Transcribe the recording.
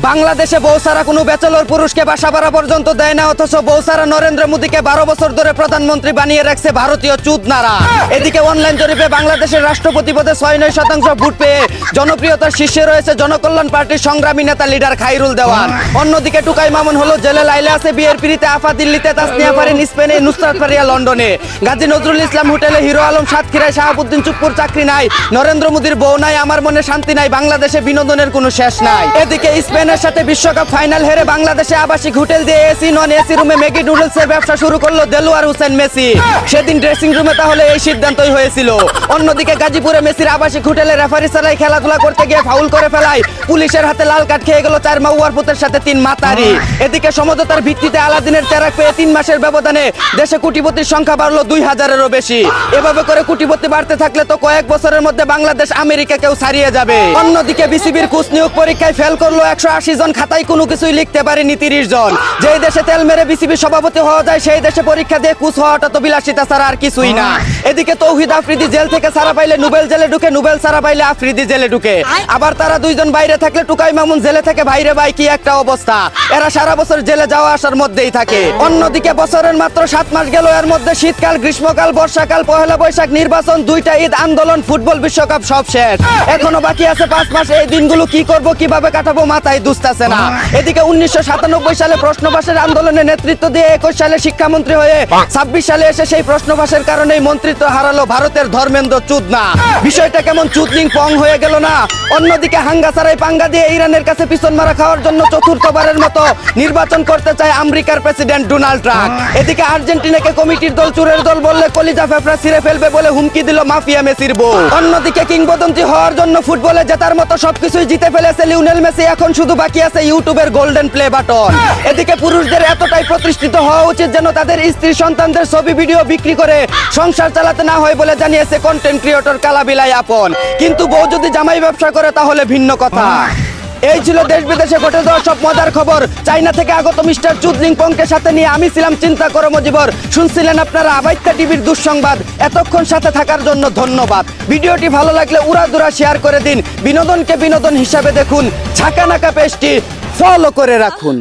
বাংলাদেশে বৌসারা কোনো ব্যাচেলর পুরুষকে বাসা ভাড়া পর্যন্ত দেয় না, অথচ বৌসারা নরেন্দ্র মোদীকে 12 বছর ধরে প্রধানমন্ত্রী বানিয়ে রাখছে ভারতীয় চুদনারা। এদিকে অনলাইন জরিপে বাংলাদেশের রাষ্ট্রপতি পদে 6-9% ভোট পেয়ে জনপ্রিয়তার শীর্ষে রয়েছে জনকল্যাণ পার্টির সংগ্রামী নেতা লিডার খাইরুল দেওয়ান। অন্যদিকে টুকাই মামুন হলো জেলে, লাইলা আছে বিয়ের পিড়িতে, আফা দিল্লিতে, তাসনিয়া ফারিন স্পেনে, নুসরাত ফারিয়া লন্ডনে, গাজী নজরুল ইসলাম হোটেলে, হিরো আলম সাতক্ষীরায়, শাহাবুদ্দিন চুপ্পুর চাকরি নাই, নরেন্দ্র মোদীর বউ নাই, আমার মনে শান্তি নাই, বাংলাদেশে বিনোদনের কোনো শেষ নাই। এদিকে স্পেনের সাথে বিশ্বকাপ ফাইনাল হেরে বাংলাদেশে আবাসিক হোটেল দিয়ে এসি নন এসি রুমে ম্যাগি নুডলসের ব্যবসা শুরু করলো দেলোয়ার হোসেন মেসি। সেদিন ড্রেসিং রুমে তাহলে এই সিদ্ধান্তই হয়েছিল। অন্যদিকে গাজীপুরে মেসির আবাসিক হোটেলে রেফারি ছাড়াই খেলাধুলা করতে গিয়ে ফাউল করে ফেলায় পুলিশের হাতে লাল কার্ড খেয়ে গেল 4 মাউয়ার পুতের সাথে 3 মাতারি। এদিকে সমঝোতার ভিত্তিতে আলাদিনের চেরাক পেয়ে 3 মাসের ব্যবধানে দেশে কোটিপতির সংখ্যা বাড়লো 2000-এরও বেশি। এভাবে করে কোটিপতি বাড়তে থাকলে তো কয়েক বছরের মধ্যে বাংলাদেশ আমেরিকাকেও ছাড়িয়ে যাবে। অন্যদিকে বিসিবির কোচ নিয়োগ পরীক্ষায় ফেল করলো 180 জন, খাতায় কোনো কিছুই লিখতে পারেনি 30 জন। যেই দেশে তেল মেরে বিসিবি সভাপতি হওয়া যায় সেই দেশে পরীক্ষা দিয়ে কোচ হওয়াটা তো বিলাসিতা ছাড়া আর কিছুই না। এদিকে তৌহিদ আফ্রিদি জেল থেকে ছাড়া পাইলে নুবেল জেলে ঢুকে, নুবেল ছাড়া পাইলে আফ্রিদি জেলে ঢুকে। আবার তারা দুইজন বাইরে থাকলে টুকাই মামুন জেলে থেকে বাইরে, ভাই কি একটা অবস্থা। এরা সারা বছর জেলে যাওয়া আসার মধ্যেই থাকে। অন্যদিকে বছরের মাত্র 7 মাস গেল, এর মধ্যে শীতকাল, গ্রীষ্মকাল, বর্ষাকাল, পহেলা বৈশাখ, নির্বাচন, 2টা ঈদ, আন্দোলন, ফুটবল বিশ্বকাপ সব শেষ। এখনো বাকি আছে 5 মাস। এই দিনগুলো কি করব, কিভাবে কাটাবো মাথায় দুস্তাছে না। এদিকে 1997 সালে প্রশ্ন ফাঁসের আন্দোলনে নেতৃত্ব দিয়ে 21 সালে শিক্ষামন্ত্রী হয়ে 26 সালে এসে সেই প্রশ্ন ফাঁসের কারণেই মন্ত্রিত্ব হারালো ভারতের ধর্মেন্দ্র চুদনা। বিষয়টা কেমন চুদলিং পং হয়ে গেল না। অন্যদিকে হাঙ্গা ছাড়াই পাঙ্গা দিয়ে ইরানের কাছে পিছন মারা খাওয়ার জন্য চতুর্থবারের মতো নির্বাচন করতে চায় আমেরিকার প্রেসিডেন্ট ডোনাল্ড ট্রাম্প। এদিকে আর্জেন্টিনাকে কমিটির দল চুরের দল বললে কলিজা ফেফড়া ছিঁড়ে ফেলবে বলে হুমকি দিল মাফিয়া মেসির বউ। অন্যদিকে কিংবদন্তি হওয়ার জন্য ফুটবলে জেতার মতো সবকিছুই জিতে ফেলেছে লিওনেল মেসি, এখন শুধু বাকি আছে ইউটিউবের গোল্ডেন প্লে বাটন। এদিকে পুরুষদের এতটাই প্রতিষ্ঠিত হওয়া উচিত যেন তাদের স্ত্রী সন্তানদের ছবি ভিডিও বিক্রি করে সংসার চালাতে না হয় বলে জানিয়েছে কন্টেন্ট ক্রিয়েটর কালাবিলাই আপন। কিন্তু বউ যদি জামাই ব্যবসা করে তাহলে ভিন্ন কথা। এই ছিল দেশ বিদেশে ঘটে যাওয়া সব মজার খবর। চাইনা থেকে আগত মিস্টার চুদলিং পংকে সাথে নিয়ে আমি ছিলাম চিন্তা করো মজিবর। শুনছিলেন আপনারা আবাইত্যা টিভির দুঃসংবাদ। এতক্ষণ সাথে থাকার জন্য ধন্যবাদ। ভিডিওটি ভালো লাগলে উড়াদুরা শেয়ার করে দিন। বিনোদনকে বিনোদন হিসাবে দেখুন। ঝাঁকানাকা পেজটি ফলো করে রাখুন।